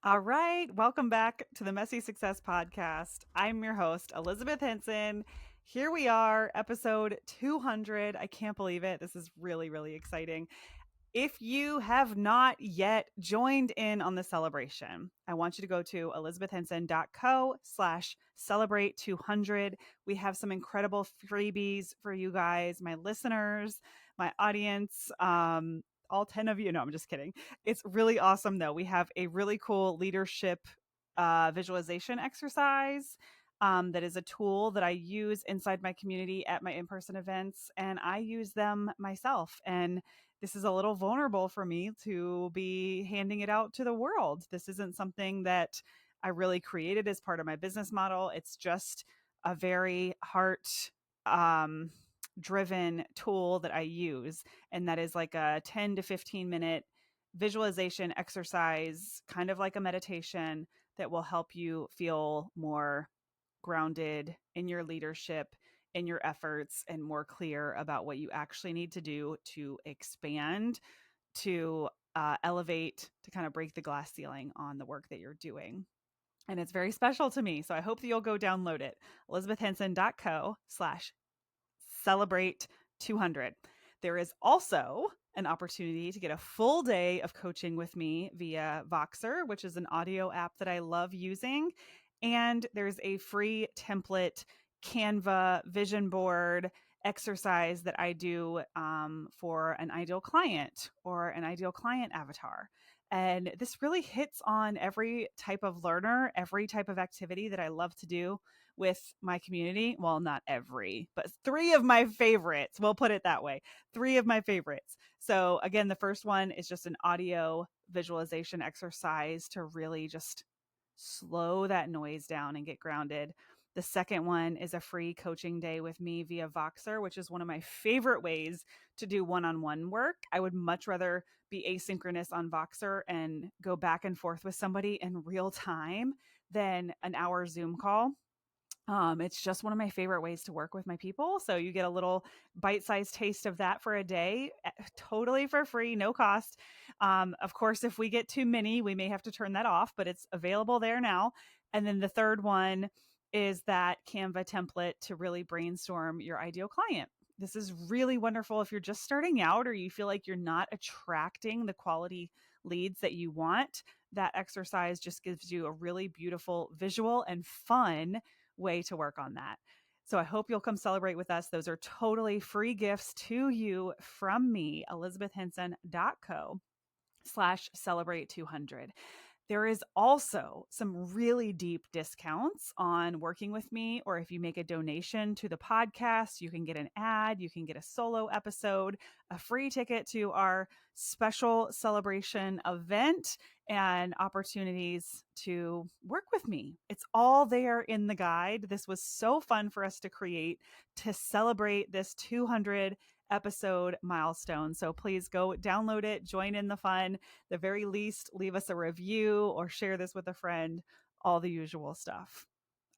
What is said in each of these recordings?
All right. Welcome back to the Messy Success Podcast. I'm your host, Elizabeth Henson. Here we are, episode 200. I can't believe it. This is really, really exciting. If you have not yet joined in on the celebration, I want you to go to elizabethhenson.co/celebrate 200. We have some incredible freebies for you guys, my listeners, my audience. All 10 of you. No, I'm just kidding. It's really awesome, though. We have a really cool leadership visualization exercise that is a tool that I use inside my community at my in person events, and I use them myself. And this is a little vulnerable for me to be handing it out to the world. This isn't something that I really created as part of my business model. It's just a very heart um, driven tool that I use. And that is like a 10 to 15-minute visualization exercise, kind of like a meditation that will help you feel more grounded in your leadership, in your efforts, and more clear about what you actually need to do to expand, to elevate, to kind of break the glass ceiling on the work that you're doing. And it's very special to me. So I hope that you'll go download it. elizabethhenson.co/celebrate 200. There is also an opportunity to get a full day of coaching with me via Voxer, which is an audio app that I love using. And there's a free template Canva vision board exercise that I do for an ideal client or an ideal client avatar. And this really hits on every type of learner, every type of activity that I love to do with my community. Well, not every, but three of my favorites. We'll put it that way. Three of my favorites. So, again, the first one is just an audio visualization exercise to really just slow that noise down and get grounded. The second one is a free coaching day with me via Voxer, which is one of my favorite ways to do one-on-one work. I would much rather be asynchronous on Voxer and go back and forth with somebody in real time than an hour Zoom call. It's just one of my favorite ways to work with my people. So you get a little bite-sized taste of that for a day, totally for free, no cost. Of course, if we get too many, we may have to turn that off, but it's available there now. And then the third one is that Canva template to really brainstorm your ideal client. This is really wonderful if you're just starting out or you feel like you're not attracting the quality leads that you want. That exercise just gives you a really beautiful visual and fun way to work on that. So I hope you'll come celebrate with us. Those are totally free gifts to you from me, elizabethhenson.co/celebrate 200. There is also some really deep discounts on working with me, or if you make a donation to the podcast, you can get an ad, you can get a solo episode, a free ticket to our special celebration event, and opportunities to work with me. It's all there in the guide. This was so fun for us to create to celebrate this 200 episode milestone. So please go download it, join in the fun. The very least, leave us a review or share this with a friend, all the usual stuff.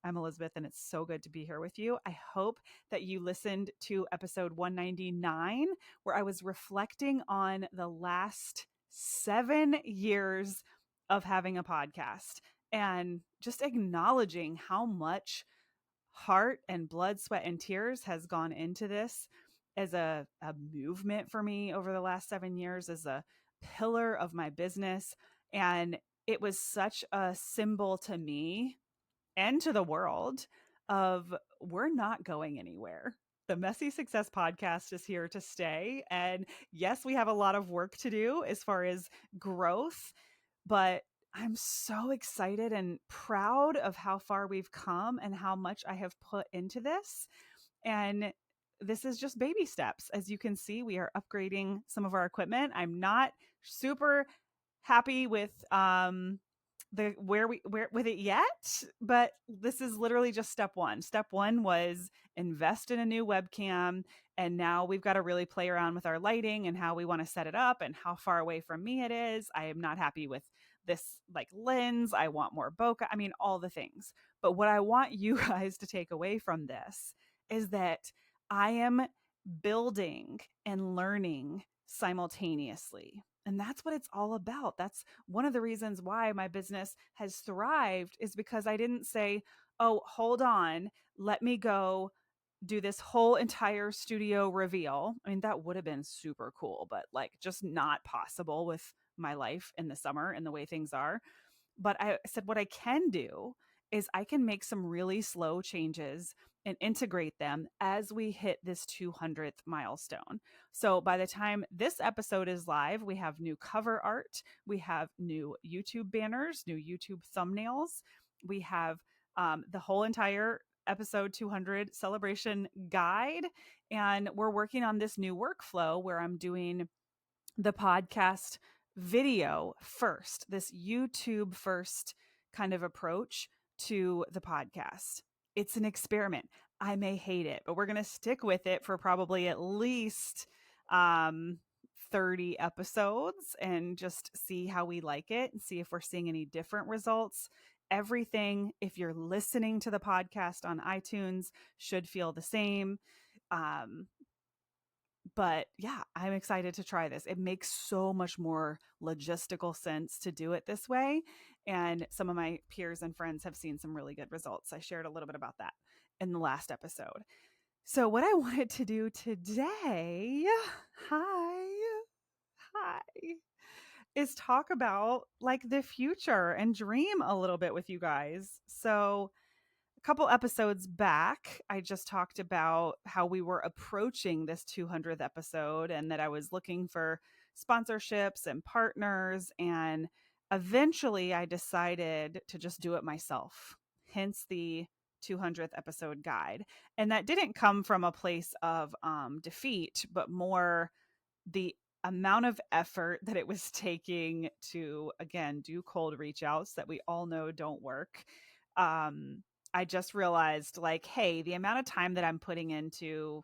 I'm Elizabeth, and it's so good to be here with you. I hope that you listened to episode 199, where I was reflecting on the last 7 years of having a podcast and just acknowledging how much heart and blood, sweat, and tears has gone into this as a movement for me over the last 7 years, as a pillar of my business. And it was such a symbol to me and to the world of we're not going anywhere. The Messy Success Podcast is here to stay. And yes, we have a lot of work to do as far as growth, but I'm so excited and proud of how far we've come and how much I have put into this. And this is just baby steps. As you can see, we are upgrading some of our equipment. I'm not super happy with the where with it yet, but this is literally just step one. Step one was invest in a new webcam, and now we've got to really play around with our lighting and how we want to set it up and how far away from me it is. I am not happy with this like lens. I want more bokeh. I mean, all the things. But what I want you guys to take away from this is that I am building and learning simultaneously. And that's what it's all about. That's one of the reasons why my business has thrived, is because I didn't say, oh, hold on, let me go do this whole entire studio reveal. I mean, that would have been super cool, but like just not possible with my life in the summer and the way things are. But I said, what I can do is I can make some really slow changes and integrate them as we hit this 200th milestone. So by the time this episode is live, we have new cover art, we have new YouTube banners, new YouTube thumbnails, we have the whole entire episode 200 celebration guide. And we're working on this new workflow where I'm doing the podcast video first, this YouTube first kind of approach to the podcast. It's an experiment. I may hate it, but we're going to stick with it for probably at least um, 30 episodes and just see how we like it and see if we're seeing any different results. Everything, if you're listening to the podcast on iTunes, should feel the same. Um, but yeah, I'm excited to try this. It makes so much more logistical sense to do it this way. And some of my peers and friends have seen some really good results. I shared a little bit about that in the last episode. So, what I wanted to do today, hi, is talk about like the future and dream a little bit with you guys. So, a couple episodes back, I just talked about how we were approaching this 200th episode and that I was looking for sponsorships and partners. And eventually I decided to just do it myself, hence the 200th episode guide. And that didn't come from a place of defeat, but more the amount of effort that it was taking to, again, do cold reach outs that we all know don't work. I just realized, like, hey, the amount of time that I'm putting into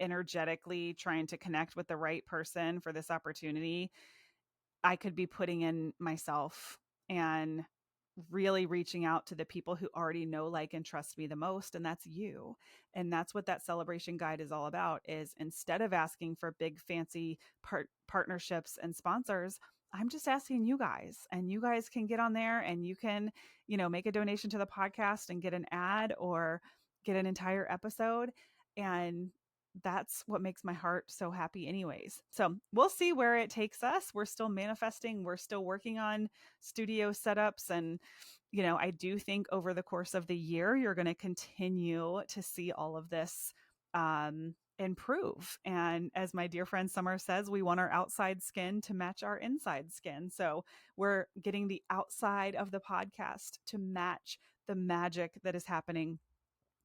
energetically trying to connect with the right person for this opportunity, I could be putting in myself and really reaching out to the people who already know, like, and trust me the most. And that's you. And that's what that celebration guide is all about, is instead of asking for big, fancy partnerships and sponsors, I'm just asking you guys, and you guys can get on there and you can, make a donation to the podcast and get an ad or get an entire episode. And that's what makes my heart so happy anyways. So we'll see where it takes us. We're still manifesting. We're still working on studio setups. And, I do think over the course of the year, you're going to continue to see all of this improve. And as my dear friend Summer says, we want our outside skin to match our inside skin. So we're getting the outside of the podcast to match the magic that is happening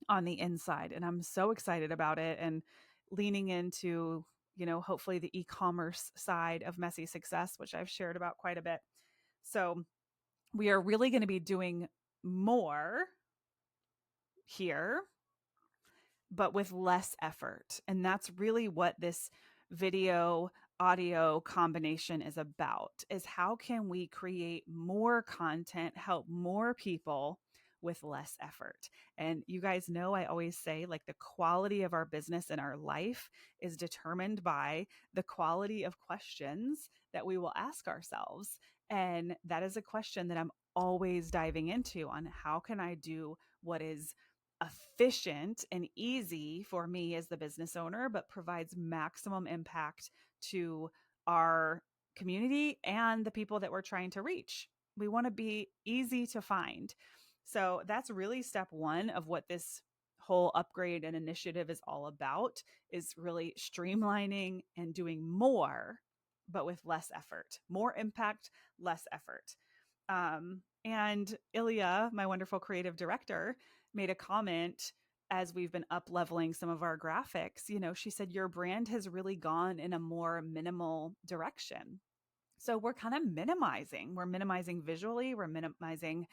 on the inside. And I'm so excited about it and leaning into, hopefully the e-commerce side of Messy Success, which I've shared about quite a bit. So we are really going to be doing more here, but with less effort. And that's really what this video audio combination is about, is how can we create more content, help more people with less effort. And you guys know, I always say, like, the quality of our business and our life is determined by the quality of questions that we will ask ourselves. And that is a question that I'm always diving into, on how can I do what is efficient and easy for me as the business owner, but provides maximum impact to our community and the people that we're trying to reach. We want to be easy to find. So that's really step one of what this whole upgrade and initiative is all about, is really streamlining and doing more, but with less effort. More impact, less effort. And Ilya, my wonderful creative director, made a comment as we've been up leveling some of our graphics. She said, your brand has really gone in a more minimal direction. So we're kind of minimizing. We're minimizing visually. We're minimizing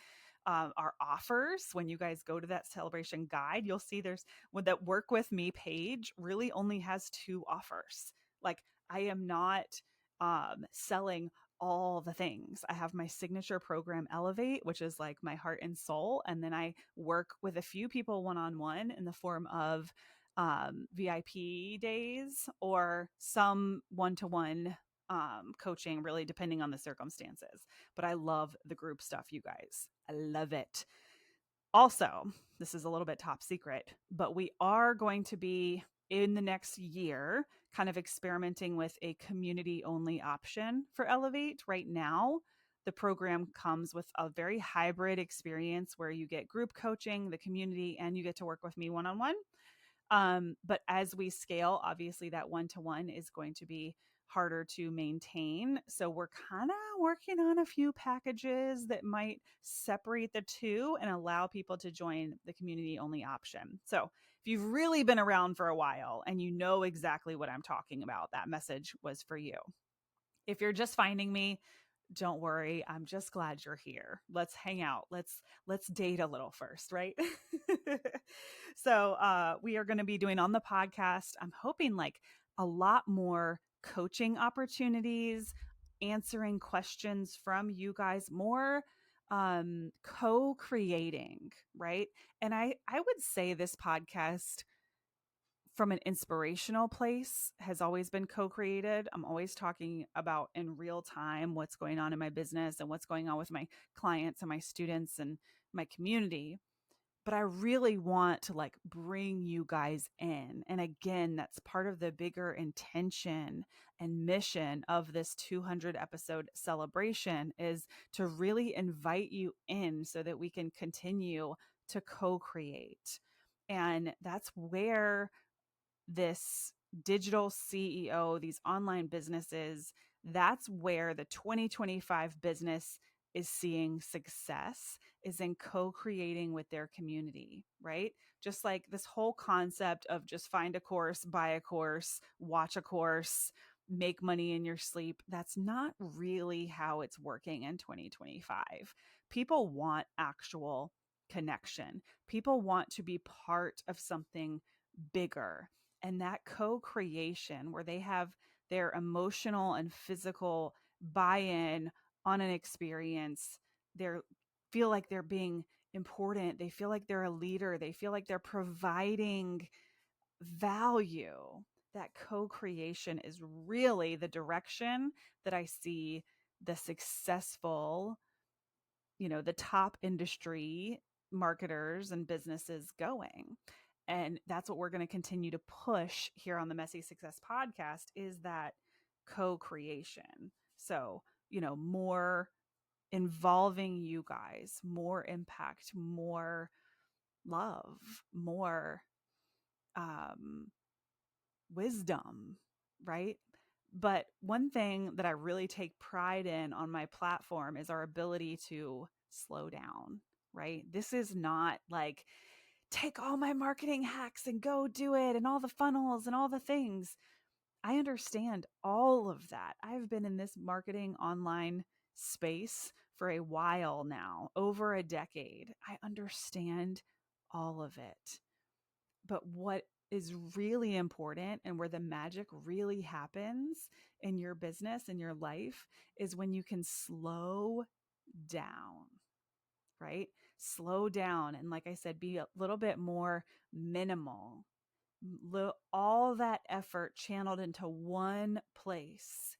our offers. When you guys go to that celebration guide, you'll see there's that work with me page really only has 2 offers. Like, I am not selling all the things. I have my signature program Elevate, which is like my heart and soul. And then I work with a few people one-on-one in the form of VIP days or some one-to-one coaching, really depending on the circumstances. But I love the group stuff, you guys. I love it. Also, this is a little bit top secret, but we are going to be in the next year kind of experimenting with a community only option for Elevate. Right now, the program comes with a very hybrid experience where you get group coaching, the community, and you get to work with me one on one. But as we scale, obviously that one to one is going to be harder to maintain. So we're kind of working on a few packages that might separate the two and allow people to join the community only option. So if you've really been around for a while and you know exactly what I'm talking about, that message was for you. If you're just finding me, don't worry, I'm just glad you're here. Let's hang out. Let's date a little first, right? So we are going to be doing on the podcast, I'm hoping like a lot more coaching opportunities, answering questions from you guys, more co-creating, right? And I would say this podcast from an inspirational place has always been co-created. I'm always talking about in real time what's going on in my business and what's going on with my clients and my students and my community. But I really want to like bring you guys in. And again, that's part of the bigger intention and mission of this 200 episode celebration is to really invite you in so that we can continue to co-create. And that's where this digital CEO, these online businesses, that's where the 2025 business is seeing success, is in co-creating with their community, right? Just like this whole concept of just find a course, buy a course, watch a course, make money in your sleep. That's not really how it's working in 2025. People want actual connection. People want to be part of something bigger. And that co-creation where they have their emotional and physical buy-in on an experience, they feel like they're being important, they feel like they're a leader, they feel like they're providing value. That co-creation is really the direction that I see the successful, the top industry marketers and businesses going. And that's what we're going to continue to push here on the Messy Success podcast is that co-creation. So, more involving you guys, more impact, more love, more wisdom, right? But one thing that I really take pride in on my platform is our ability to slow down, right? This is not like take all my marketing hacks and go do it and all the funnels and all the things. I understand all of that. I've been in this marketing online space for a while now, over a decade. I understand all of it. But what is really important and where the magic really happens in your business, in your life, is when you can slow down, right? Slow down. And like I said, be a little bit more minimal. All that effort channeled into one place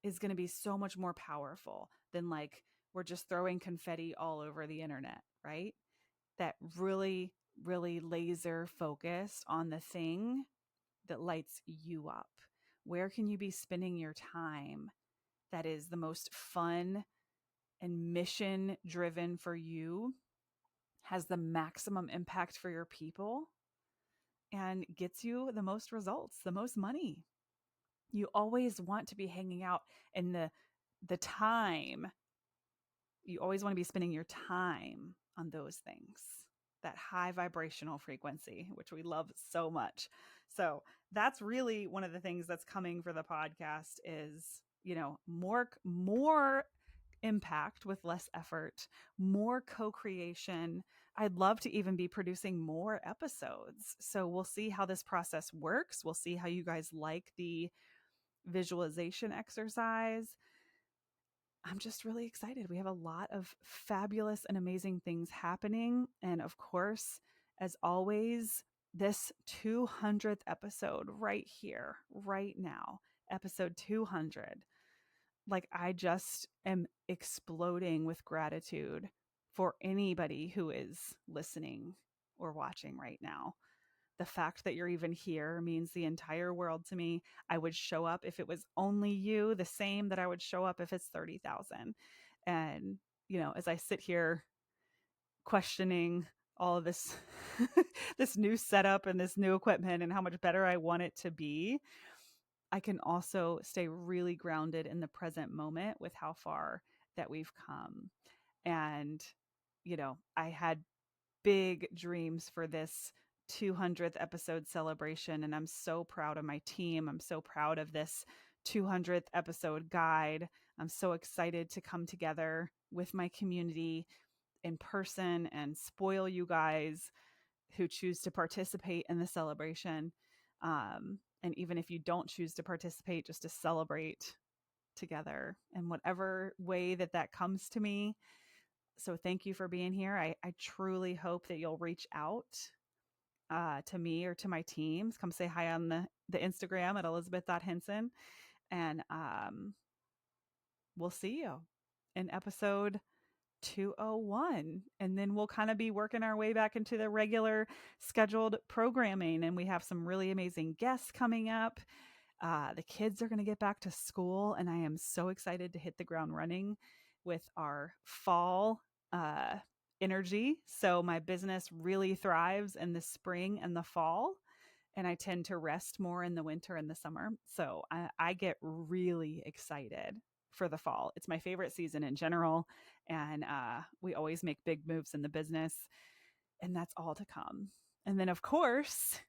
is going to be so much more powerful than like we're just throwing confetti all over the internet, right? That really, really laser focused on the thing that lights you up. Where can you be spending your time that is the most fun and mission driven for you, has the maximum impact for your people, and gets you the most results, the most money? You always want to be hanging out in the time. You always want to be spending your time on those things, that high vibrational frequency, which we love so much. So that's really one of the things that's coming for the podcast is, more impact with less effort, more co-creation. I'd love to even be producing more episodes. So we'll see how this process works. We'll see how you guys like the visualization exercise. I'm just really excited. We have a lot of fabulous and amazing things happening. And of course, as always, this 200th episode right here, right now, episode 200. Like, I just am exploding with gratitude for anybody who is listening or watching right now. The fact that you're even here means the entire world to me. I would show up if it was only you, the same that I would show up if it's 30,000. And, as I sit here questioning all of this this new setup and this new equipment and how much better I want it to be, I can also stay really grounded in the present moment with how far that we've come. And, I had big dreams for this 200th episode celebration, and I'm so proud of my team. I'm so proud of this 200th episode guide. I'm so excited to come together with my community in person and spoil you guys who choose to participate in the celebration. And even if you don't choose to participate, just to celebrate together in whatever way that comes to me. So thank you for being here. I truly hope that you'll reach out to me or to my teams. Come say hi on the Instagram at Elizabeth.Henson. And we'll see you in episode 201. And then we'll kind of be working our way back into the regular scheduled programming. And we have some really amazing guests coming up. The kids are going to get back to school, and I am so excited to hit the ground running with our fall energy. So my business really thrives in the spring and the fall, and I tend to rest more in the winter and the summer. So I get really excited for the fall. It's my favorite season in general, and we always make big moves in the business, and that's all to come. And then, of course,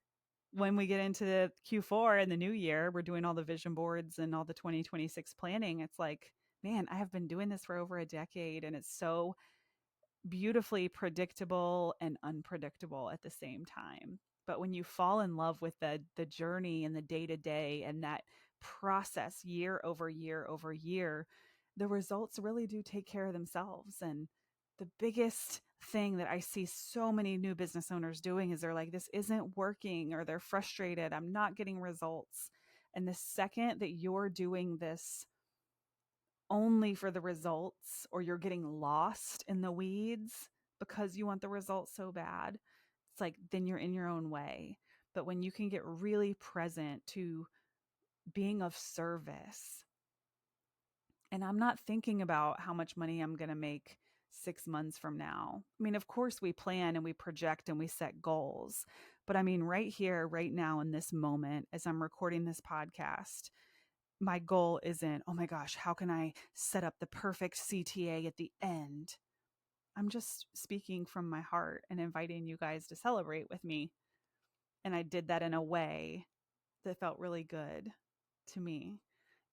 when we get into the Q4 and the new year, we're doing all the vision boards and all the 2026 planning. It's like, man, I have been doing this for over a decade, and it's so beautifully predictable and unpredictable at the same time. But when you fall in love with the journey and the day-to-day and that process year over year over year, the results really do take care of themselves. And the biggest thing that I see so many new business owners doing is they're like, this isn't working, or they're frustrated, I'm not getting results. And the second that you're doing this only for the results, or you're getting lost in the weeds because you want the results so bad, it's like, then you're in your own way. But when you can get really present to being of service, and I'm not thinking about how much money I'm going to make 6 months from now. I mean, of course we plan and we project and we set goals, but I mean, right here, right now, in this moment, as I'm recording this podcast, my goal isn't, oh my gosh, how can I set up the perfect CTA at the end? I'm just speaking from my heart and inviting you guys to celebrate with me. And I did that in a way that felt really good to me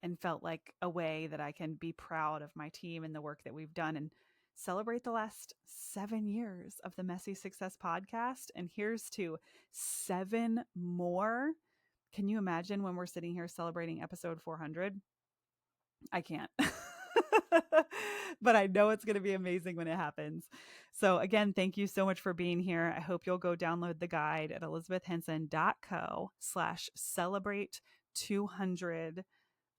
and felt like a way that I can be proud of my team and the work that we've done and celebrate the last 7 years of the Messy Success podcast. And here's to 7 more. Can you imagine when we're sitting here celebrating episode 400? I can't. But I know it's going to be amazing when it happens. So again, thank you so much for being here. I hope you'll go download the guide at elizabethhenson.co/celebrate200.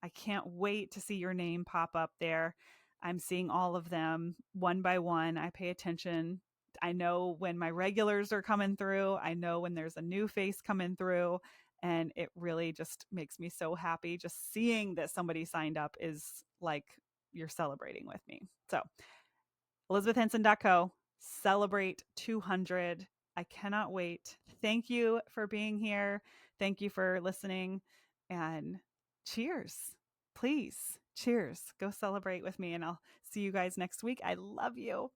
I can't wait to see your name pop up there. I'm seeing all of them one by one. I pay attention. I know when my regulars are coming through. I know when there's a new face coming through. And it really just makes me so happy. Just seeing that somebody signed up is like you're celebrating with me. So elizabethhenson.co, celebrate 200. I cannot wait. Thank you for being here. Thank you for listening. And cheers. Please, cheers. Go celebrate with me, and I'll see you guys next week. I love you.